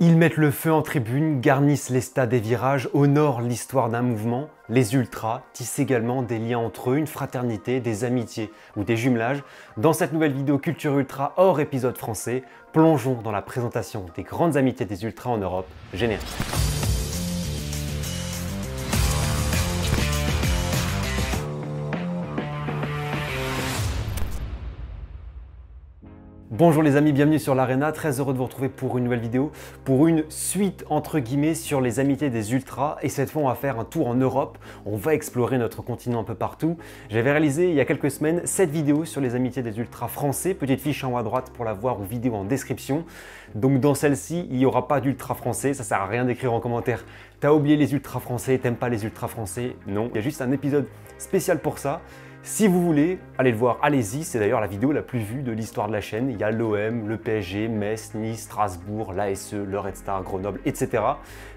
Ils mettent le feu en tribune, garnissent les stades et virages, honorent l'histoire d'un mouvement. Les ultras tissent également des liens entre eux, une fraternité, des amitiés ou des jumelages. Dans cette nouvelle vidéo Culture Ultra hors épisode français, plongeons dans la présentation des grandes amitiés des ultras en Europe. Générique. Bonjour les amis, bienvenue sur l'Arena, très heureux de vous retrouver pour une nouvelle vidéo, pour une suite entre guillemets sur les amitiés des ultras, et cette fois on va faire un tour en Europe, on va explorer notre continent un peu partout. J'avais réalisé il y a quelques semaines cette vidéo sur les amitiés des ultras français, petite fiche en haut à droite pour la voir ou vidéo en description. Donc dans celle-ci, il n'y aura pas d'ultra français, ça sert à rien d'écrire en commentaire « T'as oublié les ultras français, t'aimes pas les ultras français ?» Non, il y a juste un épisode spécial pour ça. Si vous voulez, allez le voir, allez-y, c'est d'ailleurs la vidéo la plus vue de l'histoire de la chaîne. Il y a l'OM, le PSG, Metz, Nice, Strasbourg, l'ASE, le Red Star, Grenoble, etc.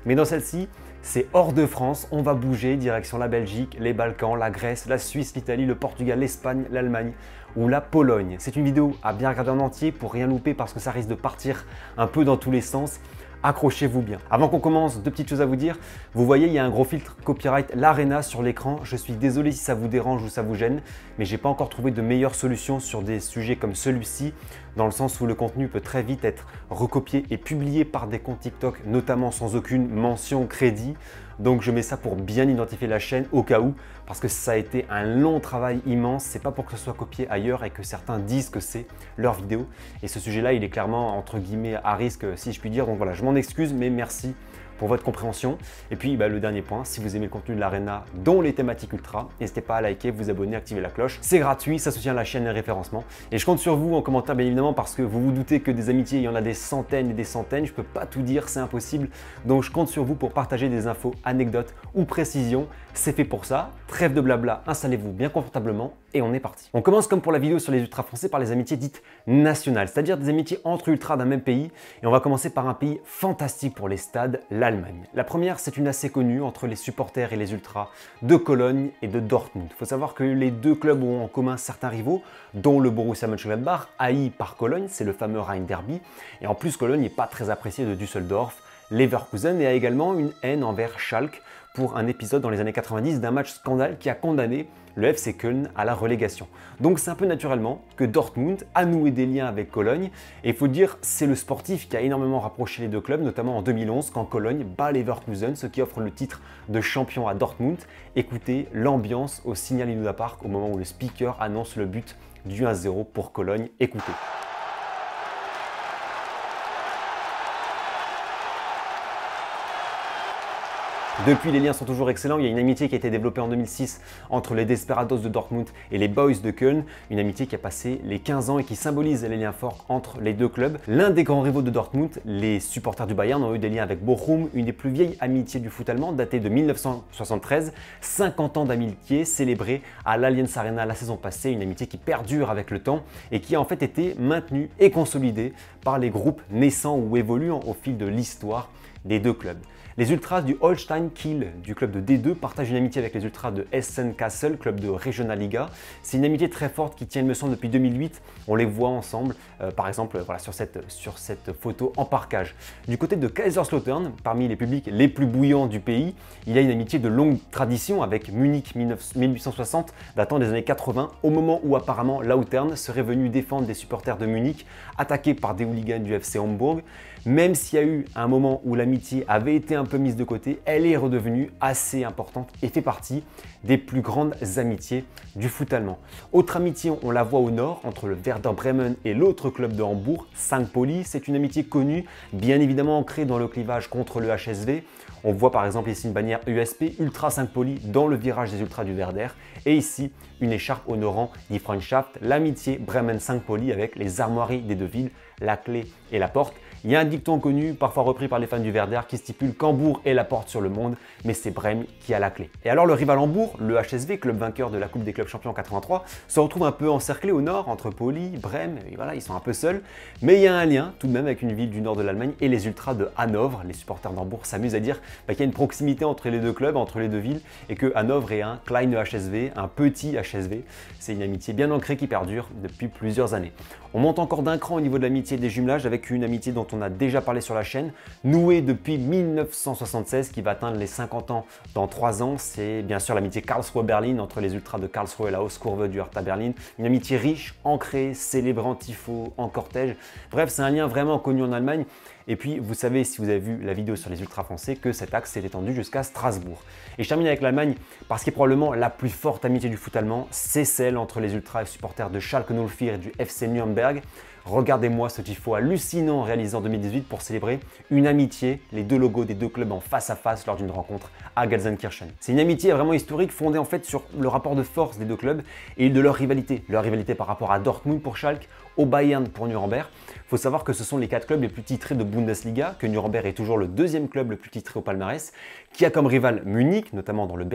Mais dans celle-ci, c'est hors de France, on va bouger direction la Belgique, les Balkans, la Grèce, la Suisse, l'Italie, le Portugal, l'Espagne, l'Allemagne ou la Pologne. C'est une vidéo à bien regarder en entier pour rien louper parce que ça risque de partir un peu dans tous les sens. Accrochez-vous bien. Avant qu'on commence, deux petites choses à vous dire. Vous voyez, il y a un gros filtre copyright l'Arena sur l'écran. Je suis désolé si ça vous dérange ou ça vous gêne, mais j'ai pas encore trouvé de meilleure solution sur des sujets comme celui-ci, dans le sens où le contenu peut très vite être recopié et publié par des comptes TikTok, notamment sans aucune mention crédit. Donc je mets ça pour bien identifier la chaîne au cas où, parce que ça a été un long travail immense. C'est pas pour que ce soit copié ailleurs et que certains disent que c'est leur vidéo. Et ce sujet-là, il est clairement entre guillemets à risque, si je puis dire. Donc voilà, je m'en excuse, mais merci pour votre compréhension. Et puis le dernier point, si vous aimez le contenu de l'Arena, dont les thématiques ultra, n'hésitez pas à liker, vous abonner, activer la cloche. C'est gratuit, ça soutient la chaîne et le référencement. Et je compte sur vous en commentaire bien évidemment parce que vous vous doutez que des amitiés, il y en a des centaines et des centaines. Je peux pas tout dire, c'est impossible. Donc je compte sur vous pour partager des infos, anecdotes ou précisions. C'est fait pour ça. Trêve de blabla, installez-vous bien confortablement et on est parti. On commence comme pour la vidéo sur les ultras français par les amitiés dites nationales, c'est-à-dire des amitiés entre ultras d'un même pays. Et on va commencer par un pays fantastique pour les stades, l'Allemagne. La première, c'est une assez connue entre les supporters et les ultras de Cologne et de Dortmund. Il faut savoir que les deux clubs ont en commun certains rivaux, dont le Borussia Mönchengladbach, haï par Cologne, c'est le fameux Rhein Derby. Et en plus, Cologne n'est pas très apprécié de Düsseldorf, Leverkusen, et a également une haine envers Schalke pour un épisode dans les années 90 d'un match scandale qui a condamné le FC Köln à la relégation. Donc c'est un peu naturellement que Dortmund a noué des liens avec Cologne, et il faut dire c'est le sportif qui a énormément rapproché les deux clubs, notamment en 2011 quand Cologne bat Leverkusen, ce qui offre le titre de champion à Dortmund. Écoutez l'ambiance au Signal Iduna Park au moment où le speaker annonce le but du 1-0 pour Cologne. Écoutez. Depuis, les liens sont toujours excellents. Il y a une amitié qui a été développée en 2006 entre les Desperados de Dortmund et les Boys de Köln. Une amitié qui a passé les 15 ans et qui symbolise les liens forts entre les deux clubs. L'un des grands rivaux de Dortmund, les supporters du Bayern, ont eu des liens avec Bochum, une des plus vieilles amitiés du foot allemand, datée de 1973. 50 ans d'amitié célébrée à l'Allianz Arena la saison passée. Une amitié qui perdure avec le temps et qui a en fait été maintenue et consolidée par les groupes naissants ou évoluant au fil de l'histoire des deux clubs. Les ultras du Holstein Kiel, du club de D2, partagent une amitié avec les ultras de Essen Kassel, club de Regionalliga. C'est une amitié très forte qui tient, il me semble, depuis 2008. On les voit ensemble, par exemple, voilà, sur cette photo en parkage. Du côté de Kaiserslautern, parmi les publics les plus bouillants du pays, il y a une amitié de longue tradition avec Munich 1860, datant des années 80, au moment où apparemment Lautern serait venu défendre des supporters de Munich, attaqués par des hooligans du FC Hambourg. Même s'il y a eu un moment où l'amitié avait été un peu mise de côté, elle est redevenue assez importante et fait partie des plus grandes amitiés du foot allemand. Autre amitié, on la voit au nord, entre le Werder Bremen et l'autre club de Hambourg, St. Pauli. C'est une amitié connue, bien évidemment ancrée dans le clivage contre le HSV. On voit par exemple ici une bannière USP, Ultra St. Pauli, dans le virage des ultras du Werder. Et ici, une écharpe honorant Die Freundschaft, l'amitié Bremen-St. Pauli avec les armoiries des deux villes, la clé et la porte. Il y a un dicton connu, parfois repris par les fans du Werder, qui stipule qu'Hambourg est la porte sur le monde, mais c'est Brême qui a la clé. Et alors le rival Hambourg, le HSV, club vainqueur de la Coupe des clubs champions en 83, se retrouve un peu encerclé au nord entre Pauli, Brême, et voilà, ils sont un peu seuls. Mais il y a un lien tout de même avec une ville du nord de l'Allemagne et les ultras de Hanovre. Les supporters d'Hambourg s'amusent à dire qu'il y a une proximité entre les deux clubs, entre les deux villes, et que Hanovre est un Kleine HSV, un petit HSV. C'est une amitié bien ancrée qui perdure depuis plusieurs années. On monte encore d'un cran au niveau de l'amitié des jumelages avec une amitié dont on a déjà parlé sur la chaîne, nouée depuis 1976 qui va atteindre les 50 ans dans 3 ans. C'est bien sûr l'amitié Karlsruhe-Berlin entre les ultras de Karlsruhe et la Hauskurve du Hertha Berlin. Une amitié riche, ancrée, célébrée en tifo, en cortège. Bref, c'est un lien vraiment connu en Allemagne. Et puis, vous savez, si vous avez vu la vidéo sur les ultras français, que cet axe s'est étendu jusqu'à Strasbourg. Et je termine avec l'Allemagne parce qu'est probablement la plus forte amitié du foot allemand, c'est celle entre les ultras et supporters de Schalke 04 et du FC Nürnberg. Regardez-moi ce tifo hallucinant réalisé en 2018 pour célébrer une amitié, les deux logos des deux clubs en face à face lors d'une rencontre à Gelsenkirchen. C'est une amitié vraiment historique fondée en fait sur le rapport de force des deux clubs et de leur rivalité. Leur rivalité par rapport à Dortmund pour Schalke, au Bayern pour Nuremberg. Il faut savoir que ce sont les 4 clubs les plus titrés de Bundesliga, que Nuremberg est toujours le deuxième club le plus titré au palmarès, qui a comme rival Munich, notamment dans le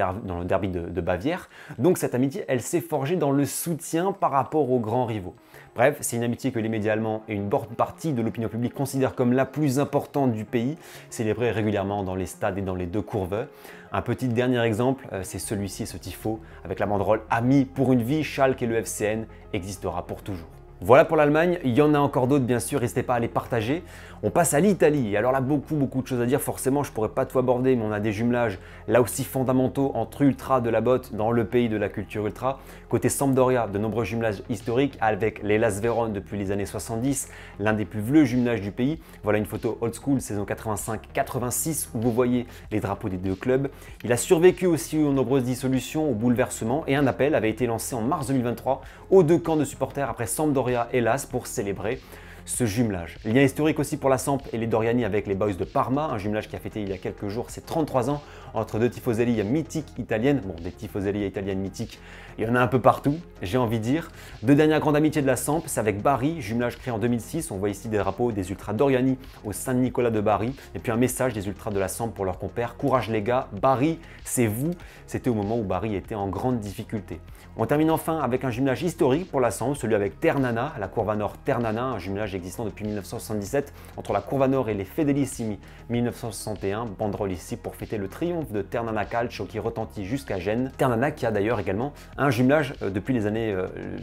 derby de Bavière. Donc cette amitié, elle s'est forgée dans le soutien par rapport aux grands rivaux. Bref, c'est une amitié que les médias allemands et une bonne partie de l'opinion publique considèrent comme la plus importante du pays, célébrée régulièrement dans les stades et dans les deux Kurve. Un petit dernier exemple, c'est celui-ci, ce tifo, avec la banderole « Amis pour une vie, Schalke et le FCN existera pour toujours ». Voilà pour l'Allemagne, il y en a encore d'autres bien sûr, n'hésitez pas à les partager. On passe à l'Italie, et alors là beaucoup de choses à dire, forcément je pourrais pas tout aborder, mais on a des jumelages là aussi fondamentaux entre ultra de la botte dans le pays de la culture ultra. Côté Sampdoria, de nombreux jumelages historiques avec l'Hellas Vérone depuis les années 70, l'un des plus vieux jumelages du pays. Voilà une photo old school, saison 85-86, où vous voyez les drapeaux des deux clubs. Il a survécu aussi aux nombreuses dissolutions, aux bouleversements, et un appel avait été lancé en mars 2023 aux deux camps de supporters après Sampdoria hélas pour célébrer ce jumelage. Lien historique aussi pour la Samp et les Doriani avec les Boys de Parma, un jumelage qui a fêté il y a quelques jours ses 33 ans entre deux tifoseries mythiques italiennes. Bon, des tifoseries italiennes mythiques, il y en a un peu partout, j'ai envie de dire. Deux dernières grandes amitiés de la Samp, c'est avec Bari, jumelage créé en 2006. On voit ici des drapeaux des ultras Doriani au Saint-Nicolas de Bari et puis un message des ultras de la Samp pour leurs compères. Courage les gars, Bari, c'est vous. C'était au moment où Bari était en grande difficulté. On termine enfin avec un jumelage historique pour la Samp, celui avec Ternana, la Curva Nord Ternana, un jumelage existant depuis 1977 entre la Curva Nord et les Fedelissimi 1961. Banderole ici pour fêter le triomphe de Ternana Calcio qui retentit jusqu'à Gênes. Ternana qui a d'ailleurs également un jumelage depuis les années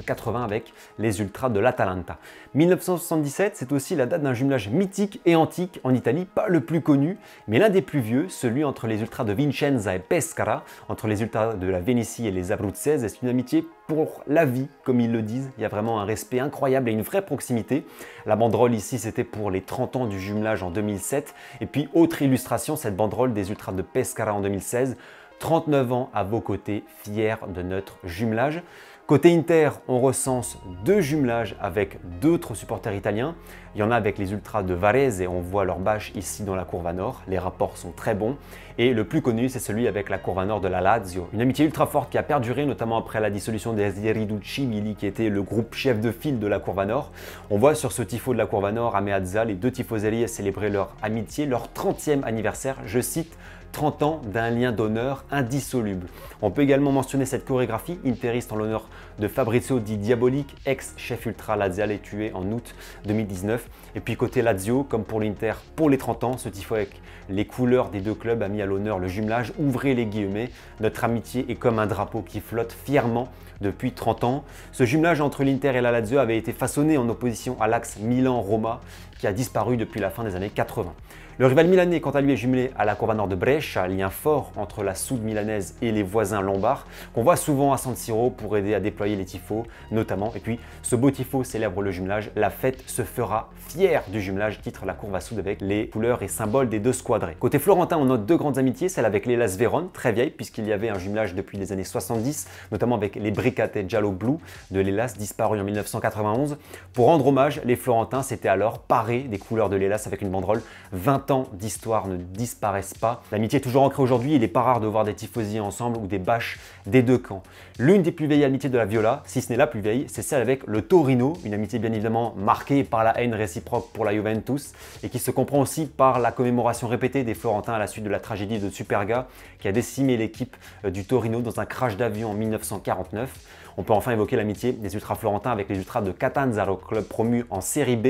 80 avec les ultras de l'Atalanta. 1977, c'est aussi la date d'un jumelage mythique et antique en Italie, pas le plus connu, mais l'un des plus vieux, celui entre les ultras de Vicenza et Pescara, entre les ultras de la Vénétie et les Abruzzes. C'est une amitié pour la vie, comme ils le disent. Il y a vraiment un respect incroyable et une vraie proximité. La banderole ici, c'était pour les 30 ans du jumelage en 2007. Et puis, autre illustration, cette banderole des ultras de Pescara en 2016. 39 ans à vos côtés, fiers de notre jumelage. Côté Inter, on recense 2 jumelages avec d'autres supporters italiens. Il y en a avec les ultras de Varese et on voit leur bâche ici dans la Curva Nord. Les rapports sont très bons. Et le plus connu, c'est celui avec la Curva Nord de la Lazio. Une amitié ultra forte qui a perduré, notamment après la dissolution des Riducci qui était le groupe chef de file de la Curva Nord. On voit sur ce tifo de la Curva Nord, à Meazza, les deux tifoseries célébrer leur amitié, leur 30e anniversaire. Je cite, 30 ans d'un lien d'honneur indissoluble. On peut également mentionner cette chorégraphie interiste en l'honneur de Fabrizio Di Diabolique, ex-chef ultra lazial tué en août 2019. Et puis côté Lazio, comme pour l'Inter, pour les 30 ans, ce tifo avec les couleurs des deux clubs a mis à l'honneur le jumelage. Ouvrez les guillemets, notre amitié est comme un drapeau qui flotte fièrement depuis 30 ans. Ce jumelage entre l'Inter et la Lazio avait été façonné en opposition à l'axe Milan-Roma qui a disparu depuis la fin des années 80. Le rival milanais, quant à lui, est jumelé à la Curva Nord de Brescia, lien fort entre la soude milanaise et les voisins lombards, qu'on voit souvent à San Siro pour aider à déployer les tifos, notamment. Et puis, ce beau tifo célèbre le jumelage. La fête se fera fière du jumelage, titre la Curva Sud avec les couleurs et symboles des deux squadrés. Côté florentin, on note 2 grandes amitiés, celle avec l'Hellas Vérone, très vieille, puisqu'il y avait un jumelage depuis les années 70, notamment avec les Bricate Giallo Blu de l'Hellas, disparu en 1991. Pour rendre hommage, les Florentins s'étaient alors parés des couleurs de l'Hellas avec une banderole 20 ans d'histoire ne disparaissent pas. L'amitié est toujours ancrée aujourd'hui, il n'est pas rare de voir des tifosi ensemble ou des bâches des deux camps. L'une des plus vieilles amitiés de la Viola, si ce n'est la plus vieille, c'est celle avec le Torino, une amitié bien évidemment marquée par la haine réciproque pour la Juventus et qui se comprend aussi par la commémoration répétée des Florentins à la suite de la tragédie de Superga qui a décimé l'équipe du Torino dans un crash d'avion en 1949. On peut enfin évoquer l'amitié des ultras florentins avec les ultras de Catanzaro, club promu en série B,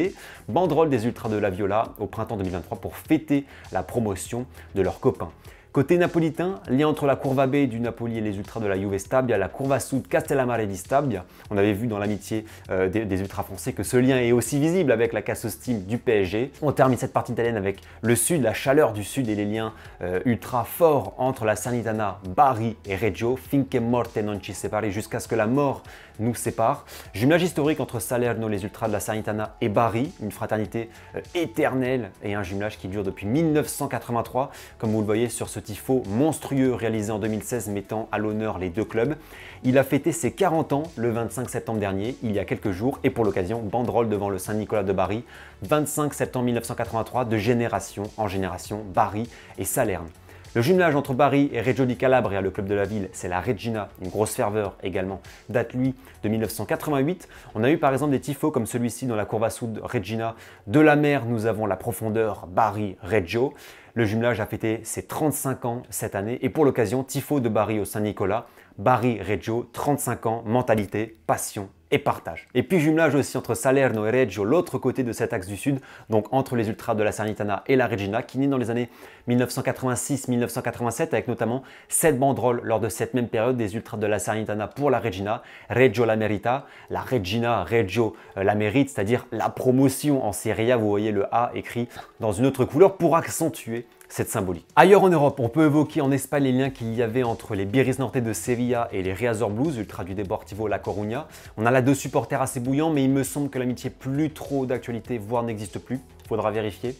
banderole des ultras de la Viola au printemps 2023 pour fêter la promotion de leurs copains. Côté napolitain, lien entre la Curva B du Napoli et les ultras de la Juve Stabia, la Curva Sud Castellammare di Stabia. On avait vu dans l'amitié des ultras français que ce lien est aussi visible avec la Casos Team du PSG. On termine cette partie italienne avec le Sud, la chaleur du Sud et les liens ultra forts entre la Salernitana, Bari et Reggio, finché morte non ci separi, jusqu'à ce que la mort nous sépare. Jumelage historique entre Salerno, les ultras de la Salernitana et Bari, une fraternité éternelle et un jumelage qui dure depuis 1983, comme vous le voyez sur ce tifo monstrueux réalisé en 2016 mettant à l'honneur les deux clubs. Il a fêté ses 40 ans le 25 septembre dernier, il y a quelques jours, et pour l'occasion, banderole devant le Saint-Nicolas de Bari, 25 septembre 1983, de génération en génération, Bari et Salerne. Le jumelage entre Bari et Reggio di Calabria, le club de la ville, c'est la Regina, une grosse ferveur également, date lui de 1988. On a eu par exemple des tifos comme celui-ci dans la Curva Sud Regina. De la mer, nous avons la profondeur Bari-Reggio. Le jumelage a fêté ses 35 ans cette année et pour l'occasion, tifo de Bari au Saint-Nicolas, Bari-Reggio, 35 ans, mentalité, passion et partage. Et puis jumelage aussi entre Salerno et Reggio, l'autre côté de cet axe du sud, donc entre les ultras de la Salernitana et la Regina, qui naît dans les années 1986-1987, avec notamment 7 banderoles lors de cette même période des ultras de la Salernitana pour la Regina, Reggio la merita, la Regina, Reggio la mérite, c'est-à-dire la promotion en Serie A, vous voyez le A écrit dans une autre couleur pour accentuer cette symbolique. Ailleurs en Europe, on peut évoquer en Espagne les liens qu'il y avait entre les Biris Norte de Sevilla et les Riazor Blues, ultra du Deportivo La Coruña. On a là deux supporters assez bouillants, mais il me semble que l'amitié plus trop d'actualité, voire n'existe plus. Faudra vérifier.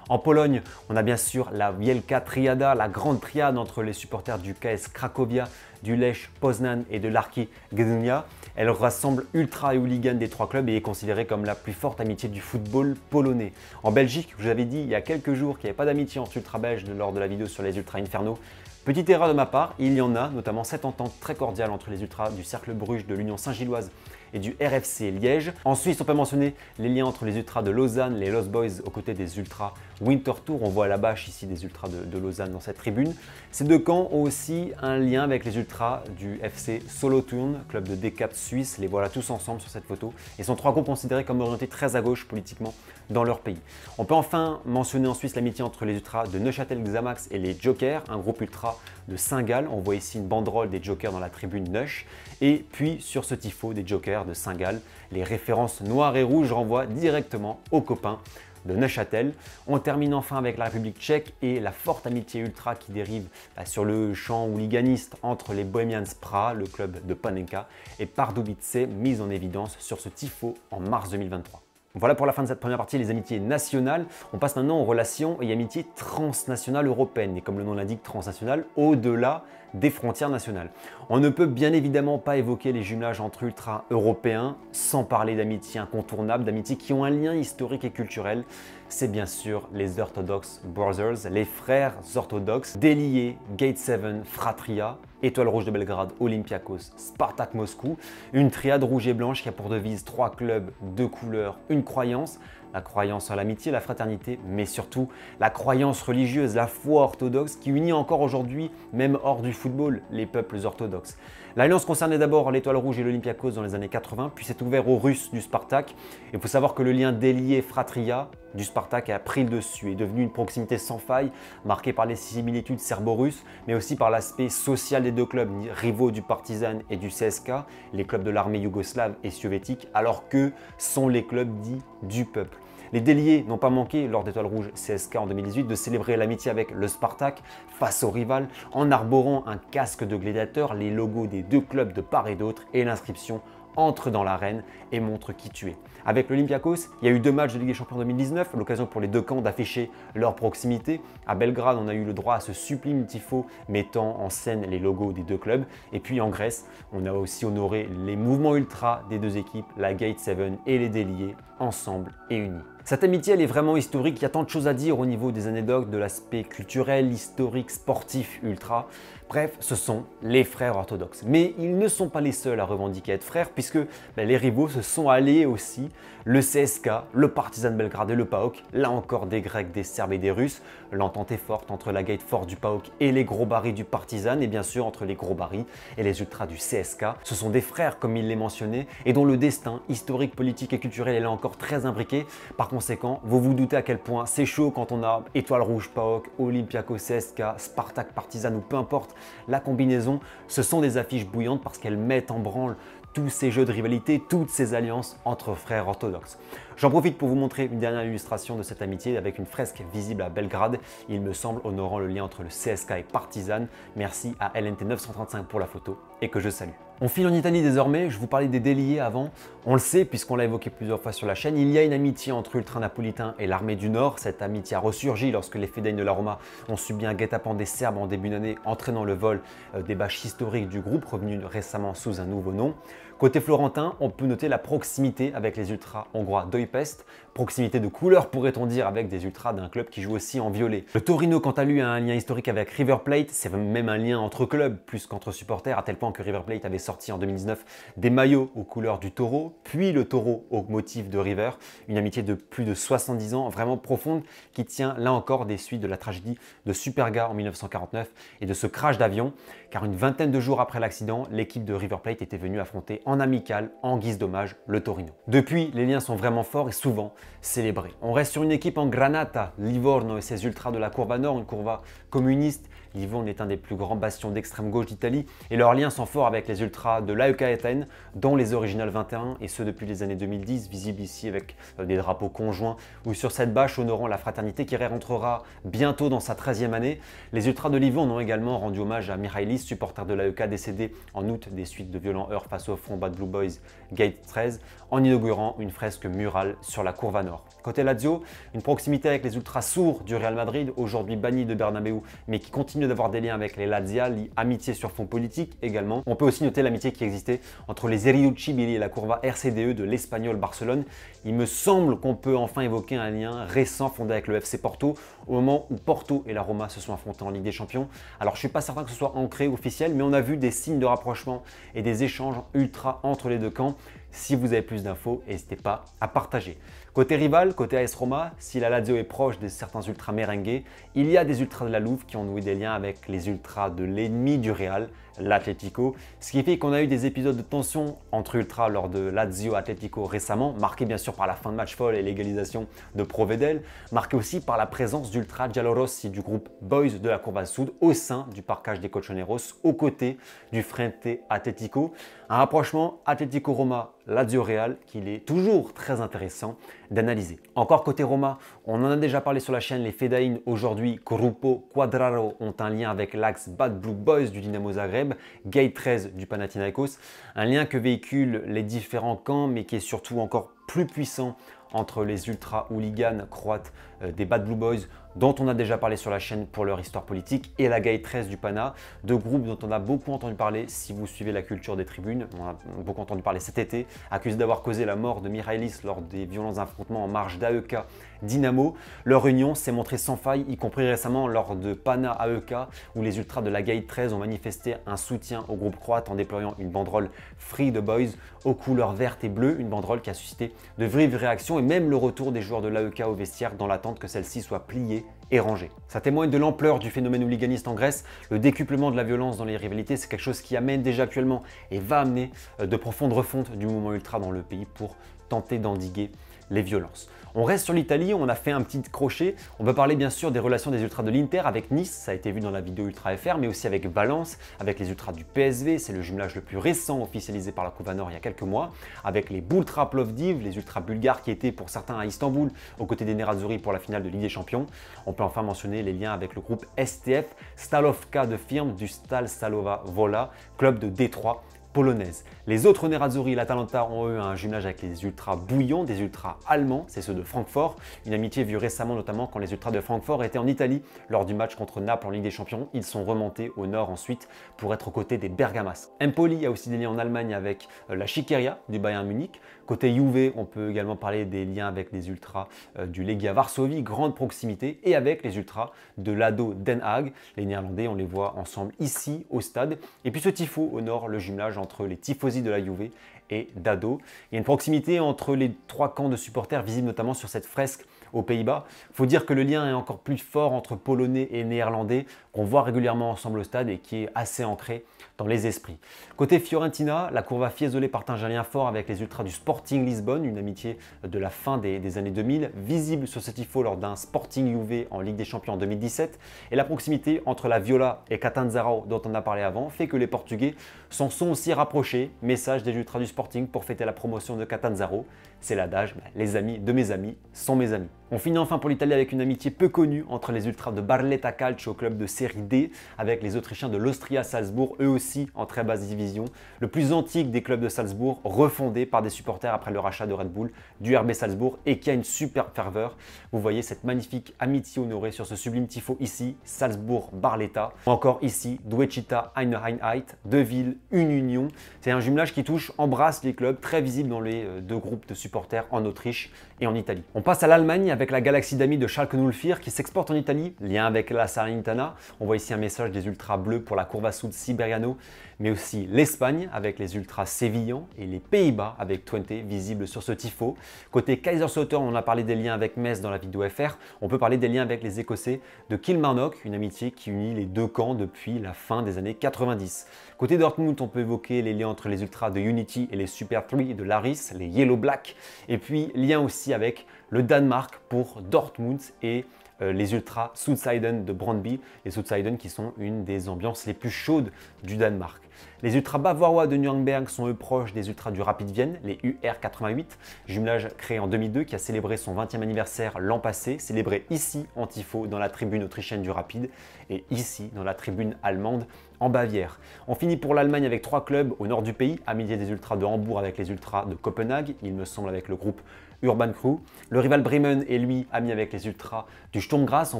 En Pologne, on a bien sûr la Wielka Triada, la grande triade entre les supporters du KS Cracovia, du Lech Poznan et de l'Arki Gdynia. Elle rassemble ultra et hooligans des trois clubs et est considérée comme la plus forte amitié du football polonais. En Belgique, je vous avais dit il y a quelques jours qu'il n'y avait pas d'amitié entre ultra belges lors de la vidéo sur les ultras Inferno. Petite erreur de ma part, il y en a, notamment cette entente très cordiale entre les ultras du Cercle Bruges, de l'Union Saint-Gilloise et du RFC Liège. En Suisse, on peut mentionner les liens entre les ultras de Lausanne, les Lost Boys aux côtés des ultras Winter Tour. On voit la bâche ici des ultras de Lausanne dans cette tribune. Ces deux camps ont aussi un lien avec les ultras du FC Solothurn, club de décap suisse. Les voilà tous ensemble sur cette photo et sont trois groupes considérés comme orientés très à gauche politiquement dans leur pays. On peut enfin mentionner en Suisse l'amitié entre les ultras de Neuchâtel Xamax et les Jokers, un groupe ultra de Saint-Gall. On voit ici une banderole des Jokers dans la tribune Neuch. Et puis sur ce tifo des Jokers de Saint-Gall, les références noires et rouges renvoient directement aux copains de Neuchâtel. On termine enfin avec la République tchèque et la forte amitié ultra qui dérive sur le champ hooliganiste entre les Bohemians Prague, le club de Panenka, et Pardubice, mise en évidence sur ce tifo en mars 2023. Voilà pour la fin de cette première partie, les amitiés nationales. On passe maintenant aux relations et amitiés transnationales européennes. Et comme le nom l'indique, transnationales, au-delà des frontières nationales. On ne peut bien évidemment pas évoquer les jumelages entre ultras européens sans parler d'amitiés incontournables, d'amitiés qui ont un lien historique et culturel. C'est bien sûr les Orthodox Brothers, les frères orthodoxes, déliés, Gate 7, Fratria, Étoile Rouge de Belgrade, Olympiakos, Spartak Moscou, une triade rouge et blanche qui a pour devise 3 clubs, 2 couleurs, une croyance, la croyance en l'amitié, la fraternité, mais surtout la croyance religieuse, la foi orthodoxe qui unit encore aujourd'hui, même hors du football, les peuples orthodoxes. L'alliance concernait d'abord l'Étoile Rouge et l'Olympiakos dans les années 80, puis s'est ouvert aux Russes du Spartak. Il faut savoir que le lien délié Fratria du Spartak a pris le dessus, est devenu une proximité sans faille, marquée par les similitudes serbo-russes, mais aussi par l'aspect social des deux clubs, rivaux du Partizan et du CSK, les clubs de l'armée yougoslave et soviétique, alors que sont les clubs dits du peuple. Les déliés n'ont pas manqué, lors d'Étoile Rouge CSK en 2018, de célébrer l'amitié avec le Spartak face au rival en arborant un casque de gladiateur, les logos des deux clubs de part et d'autre et l'inscription « Entre dans l'arène et montre qui tu es ». Avec l'Olympiakos, il y a eu 2 matchs de Ligue des Champions 2019, l'occasion pour les deux camps d'afficher leur proximité. À Belgrade, on a eu le droit à ce sublime tifo mettant en scène les logos des deux clubs. Et puis en Grèce, on a aussi honoré les mouvements ultra des deux équipes, la Gate 7 et les déliés, ensemble et unis. Cette amitié, elle est vraiment historique, il y a tant de choses à dire au niveau des anecdotes, de l'aspect culturel, historique, sportif, ultra. Bref, ce sont les frères orthodoxes. Mais ils ne sont pas les seuls à revendiquer être frères, puisque les rivaux se sont alliés aussi. Le CSK, le Partizan Belgrade et le PAOK, là encore des Grecs, des Serbes et des Russes. L'entente est forte entre la Gate Force du PAOK et les gros barils du Partizan, et bien sûr entre les gros barils et les ultras du CSK. Ce sont des frères, comme il l'est mentionné, et dont le destin historique, politique et culturel est là encore très imbriqué. Par contre, conséquent. Vous vous doutez à quel point c'est chaud quand on a Étoile Rouge PAOK, Olympiakos CSKA, Spartak Partizan ou peu importe la combinaison. Ce sont des affiches bouillantes parce qu'elles mettent en branle tous ces jeux de rivalité, toutes ces alliances entre frères orthodoxes. J'en profite pour vous montrer une dernière illustration de cette amitié avec une fresque visible à Belgrade, il me semble honorant le lien entre le CSKA et Partizan. Merci à LNT 935 pour la photo et que je salue. On file en Italie désormais, je vous parlais des déliés avant. On le sait puisqu'on l'a évoqué plusieurs fois sur la chaîne, il y a une amitié entre ultra-napolitains et l'armée du Nord. Cette amitié a ressurgi lorsque les Fedayins de la Roma ont subi un guet-apens des Serbes en début d'année, entraînant le vol des bâches historiques du groupe, revenu récemment sous un nouveau nom. Côté florentin, on peut noter la proximité avec les ultras hongrois d'Újpest, proximité de couleur pourrait-on dire avec des ultras d'un club qui joue aussi en violet. Le Torino quant à lui a un lien historique avec River Plate, c'est même un lien entre clubs plus qu'entre supporters, à tel point que River Plate avait sorti en 2019 des maillots aux couleurs du taureau, puis le taureau au motif de River, une amitié de plus de 70 ans, vraiment profonde, qui tient là encore des suites de la tragédie de Superga en 1949 et de ce crash d'avion, car une vingtaine de jours après l'accident, l'équipe de River Plate était venue affronter en amical, en guise d'hommage, le Torino. Depuis, les liens sont vraiment forts et souvent célébrés. On reste sur une équipe en Granata, Livorno et ses ultras de la Courva Nord, une courva communiste. Livorno est un des plus grands bastions d'extrême gauche d'Italie et leurs liens sont forts avec les ultras de l'AEK Athènes, dont les Original 21 et ceux depuis les années 2010, visibles ici avec des drapeaux conjoints ou sur cette bâche honorant la fraternité qui rentrera bientôt dans sa 13e année. Les ultras de Livorno ont également rendu hommage à Mihaïlis, supporter de l'AEK décédé en août des suites de violents heurts face au front Bad Blue Boys Gate 13, en inaugurant une fresque murale sur la Courva Nord. Côté Lazio, une proximité avec les ultras sourds du Real Madrid, aujourd'hui bannis de Bernabéu, mais qui continue d'avoir des liens avec les Laziali, amitié sur fond politique également. On peut aussi noter l'amitié qui existait entre les Eriucci Billy et la Courva RCDE de l'Espagnol Barcelone. Il me semble qu'on peut enfin évoquer un lien récent fondé avec le FC Porto, au moment où Porto et la Roma se sont affrontés en Ligue des Champions. Alors je ne suis pas certain que ce soit ancré officiel, mais on a vu des signes de rapprochement et des échanges ultra entre les deux camps. Si vous avez plus d'infos, n'hésitez pas à partager. Côté rival, côté AS Roma, si la Lazio est proche de certains ultras merengues, il y a des ultras de la Louve qui ont noué des liens avec les ultras de l'ennemi du Real, l'Atlético, ce qui fait qu'on a eu des épisodes de tension entre ultras lors de Lazio-Atlético récemment, marqués bien sûr par la fin de match folle et l'égalisation de Provedel, marqués aussi par la présence d'ultras giallorossi du groupe Boys de la Courva Sud au sein du parcage des Colchoneros, aux côtés du Frente Atlético. Un rapprochement Atlético-Roma, Lazio-Real qu'il est toujours très intéressant d'analyser. Encore côté Roma, on en a déjà parlé sur la chaîne, les Fedayins aujourd'hui, Gruppo Quadraro, ont un lien avec l'axe Bad Blue Boys du Dynamo Zagreb, Gate 13 du Panathinaikos, un lien que véhiculent les différents camps mais qui est surtout encore plus puissant entre les ultra-hooligans croates des Bad Blue Boys, dont on a déjà parlé sur la chaîne pour leur histoire politique, et la Gate 13 du Pana, deux groupes dont on a beaucoup entendu parler si vous suivez la culture des tribunes. On a beaucoup entendu parler cet été, accusés d'avoir causé la mort de Mihaïlis lors des violents affrontements en marge d'AEK Dynamo. Leur union s'est montrée sans faille, y compris récemment lors de Pana AEK, où les ultras de la Gate 13 ont manifesté un soutien au groupe croate en déployant une banderole Free the Boys aux couleurs vertes et bleues, une banderole qui a suscité de vives réactions et même le retour des joueurs de l'AEK au vestiaire dans l'attente que celle-ci soit pliée et rangée. Ça témoigne de l'ampleur du phénomène hooliganiste en Grèce. Le décuplement de la violence dans les rivalités, c'est quelque chose qui amène déjà actuellement et va amener de profondes refontes du mouvement ultra dans le pays pour tenter d'endiguer les violences. On reste sur l'Italie, on a fait un petit crochet. On va parler bien sûr des relations des ultras de l'Inter avec Nice, ça a été vu dans la vidéo Ultra FR, mais aussi avec Valence, avec les ultras du PSV, c'est le jumelage le plus récent officialisé par la Courva Nord il y a quelques mois, avec les Bultra Plovdiv, les ultras bulgares qui étaient pour certains à Istanbul, aux côtés des Nerazzurri pour la finale de Ligue des Champions. On peut enfin mentionner les liens avec le groupe STF, Stalovka de firme du Stal Stalowa Wola, club de Détroit polonaise. Les autres Nerazzurri et l'Atalanta ont eu un jumelage avec les ultras bouillons, des ultras allemands, c'est ceux de Francfort. Une amitié vue récemment notamment quand les ultras de Francfort étaient en Italie lors du match contre Naples en Ligue des Champions. Ils sont remontés au nord ensuite pour être aux côtés des Bergamas. Empoli a aussi des liens en Allemagne avec la Schickeria du Bayern Munich. Côté Juve, on peut également parler des liens avec les ultras du Legia Varsovie, grande proximité, et avec les ultras de l'ADO Den Haag. Les Néerlandais, on les voit ensemble ici au stade. Et puis ce tifo au nord, le jumelage entre les tifosi de la Juve et d'ADO. Il y a une proximité entre les trois camps de supporters visible notamment sur cette fresque aux Pays-Bas. Il faut dire que le lien est encore plus fort entre Polonais et Néerlandais, qu'on voit régulièrement ensemble au stade et qui est assez ancré dans les esprits. Côté Fiorentina, la Curva Fiesole partage un lien fort avec les ultras du Sporting Lisbonne, une amitié de la fin des années 2000, visible sur ce tifo lors d'un Sporting Juve en Ligue des Champions en 2017. Et la proximité entre la Viola et Catanzaro, dont on a parlé avant, fait que les Portugais s'en sont aussi rapprochés. Message des ultras du Sporting pour fêter la promotion de Catanzaro. C'est l'adage, les amis de mes amis sont mes amis. On finit enfin pour l'Italie avec une amitié peu connue entre les ultras de Barletta Calcio, club de série D, avec les Autrichiens de l'Austria Salzbourg, eux aussi en très basse division. Le plus antique des clubs de Salzbourg, refondé par des supporters après le rachat de Red Bull du RB Salzbourg et qui a une superbe ferveur. Vous voyez cette magnifique amitié honorée sur ce sublime tifo ici, Salzbourg-Barletta. Ou encore ici, Dwecita Einheit, deux villes, une union. C'est un jumelage qui embrasse les clubs, très visible dans les deux groupes de supporters en Autriche et en Italie. On passe à l'Allemagne avec la galaxie d'amis de Schalke 04 qui s'exporte en Italie, lien avec la Salernitana. On voit ici un message des ultras bleus pour la Curva Sud Siberiano, mais aussi l'Espagne avec les ultras sévillans et les Pays-Bas avec Twente visible sur ce tifo. Côté Kaiserslautern, on a parlé des liens avec Metz dans la vidéo FR. On peut parler des liens avec les Écossais de Kilmarnock, une amitié qui unit les deux camps depuis la fin des années 90. Côté Dortmund, on peut évoquer les liens entre les ultras de Unity et les Super 3 de Laris, les Yellow Black. Et puis, lien aussi avec le Danemark pour Dortmund et les ultras Sudseiden de Brøndby, les Sudseiden qui sont une des ambiances les plus chaudes du Danemark. Les ultras bavarois de Nuremberg sont eux proches des ultras du Rapid Vienne, les UR88, jumelage créé en 2002 qui a célébré son 20e anniversaire l'an passé, célébré ici en tifo dans la tribune autrichienne du Rapid et ici dans la tribune allemande en Bavière. On finit pour l'Allemagne avec trois clubs au nord du pays, amitié des ultras de Hambourg avec les ultras de Copenhague, il me semble avec le groupe Urban Crew. Le rival Bremen est lui ami avec les ultras du Sturm Graz. On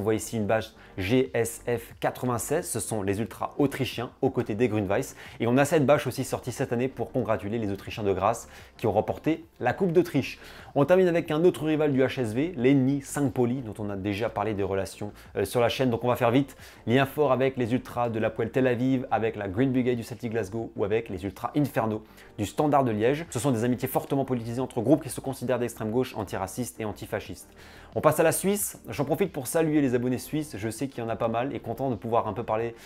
voit ici une badge GSF 96. Ce sont les ultras autrichiens aux côtés des Grün-Weiß. Et on a cette badge aussi sortie cette année pour congratuler les Autrichiens de Graz qui ont remporté la Coupe d'Autriche. On termine avec un autre rival du HSV, l'ennemi Saint-Pauli, dont on a déjà parlé des relations sur la chaîne. Donc on va faire vite. Lien fort avec les ultras de l'Hapoel Tel Aviv, avec la Green Brigade du Celtic Glasgow ou avec les ultras Inferno du Standard de Liège. Ce sont des amitiés fortement politisées entre groupes qui se considèrent d'extrême gauche, antiracistes et antifascistes. On passe à la Suisse. J'en profite pour saluer les abonnés suisses. Je sais qu'il y en a pas mal et content de pouvoir un peu parler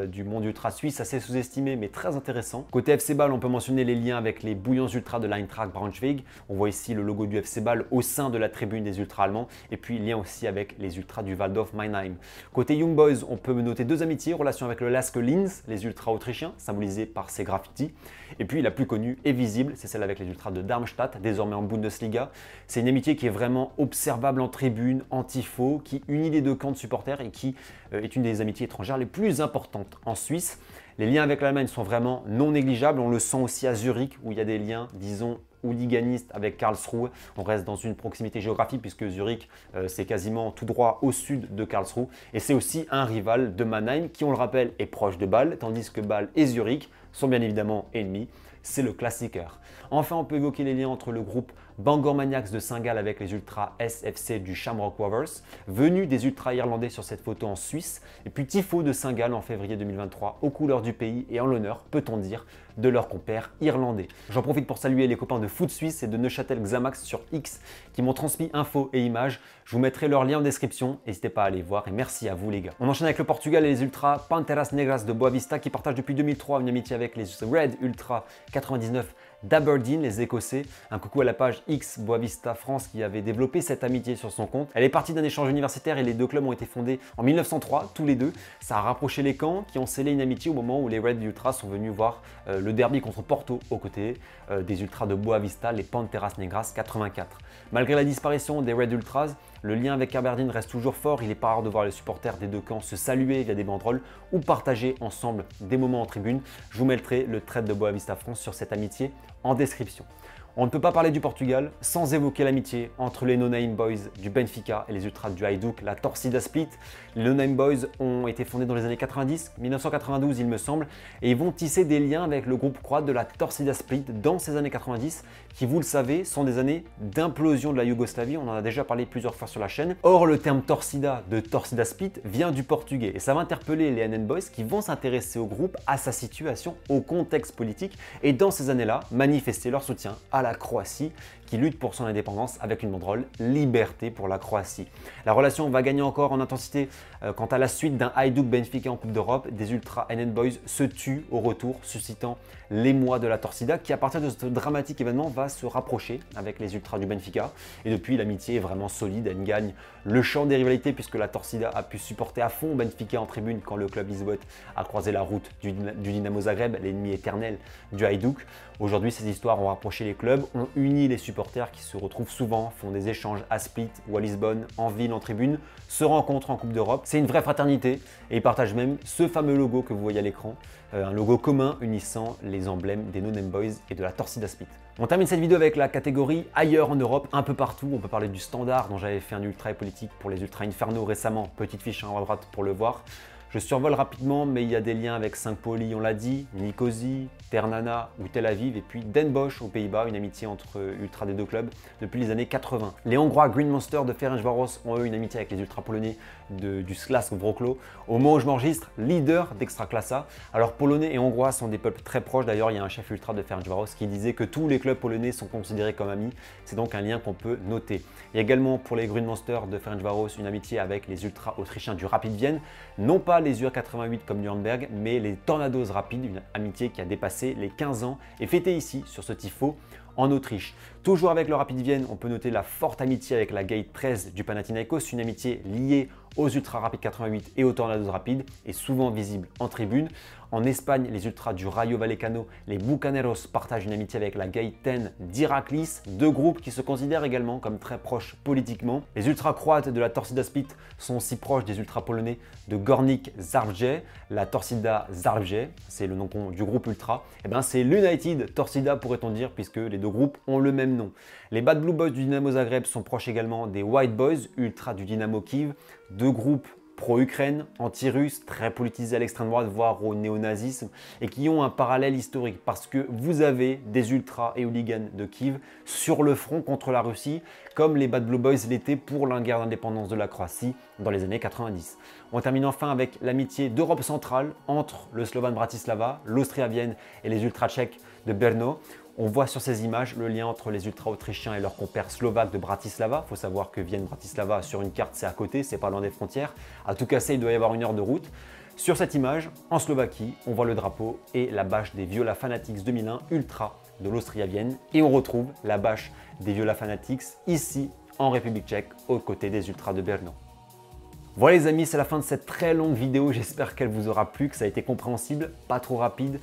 du monde ultra suisse, assez sous-estimé mais très intéressant. Côté FC Bâle, on peut mentionner les liens avec les bouillants ultras de l'Eintracht Braunschweig. On voit ici le logo du FC Bâle au sein de la tribune des ultras allemands et puis lien aussi avec les ultras du Waldorf Mannheim. Côté Young Boys, on peut noter deux amitiés, relation avec le Lask Linz, les ultras autrichiens, symbolisés par ces graffitis. Et puis la plus connue et visible, c'est celle avec les ultras de Darmstadt, désormais en Bundesliga. C'est une amitié qui est vraiment observable en tribune, en tifo, qui unit les deux camps de supporters et qui est une des amitiés étrangères les plus importantes en Suisse. Les liens avec l'Allemagne sont vraiment non négligeables. On le sent aussi à Zurich où il y a des liens, disons, hooliganistes avec Karlsruhe. On reste dans une proximité géographique puisque Zurich, c'est quasiment tout droit au sud de Karlsruhe. Et c'est aussi un rival de Mannheim qui, on le rappelle, est proche de Bâle, tandis que Bâle et Zurich sont bien évidemment ennemis. C'est le classiqueur. Enfin, on peut évoquer les liens entre le groupe Bangor Maniacs de Saint-Gall avec les ultras SFC du Shamrock Rovers, venus des ultras irlandais sur cette photo en Suisse, et puis Tifo de Saint-Gall en février 2023 aux couleurs du pays et en l'honneur, peut-on dire, de leurs compères irlandais. J'en profite pour saluer les copains de Foot Suisse et de Neuchâtel Xamax sur X qui m'ont transmis infos et images. Je vous mettrai leur lien en description, n'hésitez pas à aller voir et merci à vous les gars. On enchaîne avec le Portugal et les ultras Panteras Negras de Boa Vista qui partagent depuis 2003 une amitié avec les Red Ultra 99 d'Aberdeen, les Écossais. Un coucou à la page X Boa Vista France qui avait développé cette amitié sur son compte. Elle est partie d'un échange universitaire et les deux clubs ont été fondés en 1903, tous les deux. Ça a rapproché les camps qui ont scellé une amitié au moment où les Red Ultras sont venus voir le derby contre Porto aux côtés des Ultras de Boa Vista, les Panteras Negras 84. Malgré la disparition des Red Ultras, le lien avec Aberdeen reste toujours fort. Il est pas rare de voir les supporters des deux camps se saluer via des banderoles ou partager ensemble des moments en tribune. Je vous mettrai le trait de Boa Vista France sur cette amitié en description. On ne peut pas parler du Portugal sans évoquer l'amitié entre les No Name Boys du Benfica et les Ultras du Hajduk, la Torcida Split. Les No Name Boys ont été fondés dans les années 90, 1992 il me semble, et ils vont tisser des liens avec le groupe croate de la Torcida Split dans ces années 90, qui vous le savez sont des années d'implosion de la Yougoslavie, on en a déjà parlé plusieurs fois sur la chaîne. Or le terme Torcida de Torcida Split vient du portugais et ça va interpeller les NN Boys qui vont s'intéresser au groupe, à sa situation, au contexte politique et dans ces années-là manifester leur soutien à la Croatie qui lutte pour son indépendance avec une banderole « Liberté pour la Croatie ». La relation va gagner encore en intensité quant à la suite d'un Hajduk Benfica en Coupe d'Europe. Des Ultra NN Boys se tuent au retour, suscitant l'émoi de la Torcida qui, à partir de ce dramatique événement, va se rapprocher avec les Ultras du Benfica. Et depuis, l'amitié est vraiment solide. Elle gagne le champ des rivalités puisque la Torcida a pu supporter à fond Benfica en tribune quand le club lisboète a croisé la route du Dynamo Zagreb, l'ennemi éternel du Hajduk. Aujourd'hui, ces histoires ont rapproché les clubs, ont uni les supporters qui se retrouvent souvent, font des échanges à Split ou à Lisbonne, en ville, en tribune, se rencontrent en Coupe d'Europe. C'est une vraie fraternité et ils partagent même ce fameux logo que vous voyez à l'écran, un logo commun unissant les emblèmes des No Name Boys et de la Torcida Split. On termine cette vidéo avec la catégorie ailleurs en Europe, un peu partout. On peut parler du Standard dont j'avais fait un ultra et politique pour les Ultra Inferno récemment, petite fiche en haut à droite pour le voir. Je survole rapidement, mais il y a des liens avec Saint-Pauli, on l'a dit, Nicosie, Ternana ou Tel Aviv, et puis Den Bosch aux Pays-Bas, une amitié entre ultras des deux clubs depuis les années 80. Les Hongrois Green Monster de Ferencváros ont eux une amitié avec les ultras polonais du Śląsk Wrocław. Au moment où je m'enregistre, leader d'Extraklasa. Alors polonais et hongrois sont des peuples très proches. D'ailleurs, il y a un chef ultra de Ferencváros qui disait que tous les clubs polonais sont considérés comme amis. C'est donc un lien qu'on peut noter. Il y a également pour les Green Monster de Ferencváros une amitié avec les ultras autrichiens du Rapid Vienne. Non pas les UR88 comme Nuremberg, mais les Tornados Rapid, une amitié qui a dépassé les 15 ans et fêtée ici sur ce tifo en Autriche. Toujours avec le Rapid Vienne, on peut noter la forte amitié avec la Gate 13 du Panathinaikos, une amitié liée aux Ultra Rapid 88 et aux Tornados Rapid et souvent visible en tribune. En Espagne, les Ultras du Rayo Vallecano, les Bucaneros partagent une amitié avec la Gate 10 d'Iraklis, deux groupes qui se considèrent également comme très proches politiquement. Les Ultras croates de la Torcida Split sont si proches des Ultras polonais de Górnik Zabrze, la Torcida Zabrze, c'est le nom du groupe Ultra. Et bien c'est l'United Torcida pourrait-on dire puisque les deux groupes ont le même nom. Les Bad Blue Boys du Dynamo Zagreb sont proches également des White Boys, Ultra du Dynamo Kiev, deux groupes pro-Ukraine, anti-russe, très politisés à l'extrême droite, voire au néonazisme, et qui ont un parallèle historique parce que vous avez des ultras et hooligans de Kiev sur le front contre la Russie, comme les Bad Blue Boys l'étaient pour la guerre d'indépendance de la Croatie dans les années 90. On termine enfin avec l'amitié d'Europe centrale entre le Slovan Bratislava, l'Austria Vienne et les ultras tchèques de Brno. On voit sur ces images le lien entre les ultras autrichiens et leurs compères slovaques de Bratislava. Il faut savoir que Vienne-Bratislava, sur une carte, c'est à côté, c'est pas loin des frontières. À tout casser, il doit y avoir 1 heure de route. Sur cette image, en Slovaquie, on voit le drapeau et la bâche des Viola Fanatics 2001 Ultra de l'Austria Vienne. Et on retrouve la bâche des Viola Fanatics ici en République tchèque, aux côtés des ultras de Brno. Voilà les amis, c'est la fin de cette très longue vidéo. J'espère qu'elle vous aura plu, que ça a été compréhensible, pas trop rapide.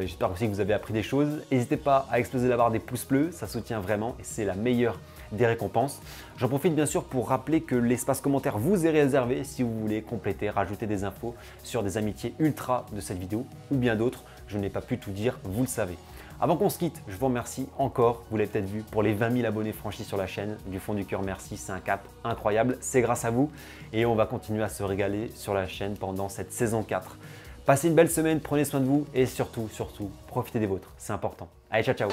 J'espère aussi que vous avez appris des choses. N'hésitez pas à exploser la barre des pouces bleus, ça soutient vraiment et c'est la meilleure des récompenses. J'en profite bien sûr pour rappeler que l'espace commentaire vous est réservé si vous voulez compléter, rajouter des infos sur des amitiés ultra de cette vidéo ou bien d'autres. Je n'ai pas pu tout dire, vous le savez. Avant qu'on se quitte, je vous remercie encore, vous l'avez peut-être vu, pour les 20 000 abonnés franchis sur la chaîne. Du fond du cœur, merci, c'est un cap incroyable, c'est grâce à vous. Et on va continuer à se régaler sur la chaîne pendant cette saison 4. Passez une belle semaine, prenez soin de vous et surtout, profitez des vôtres, c'est important. Allez, ciao, ciao!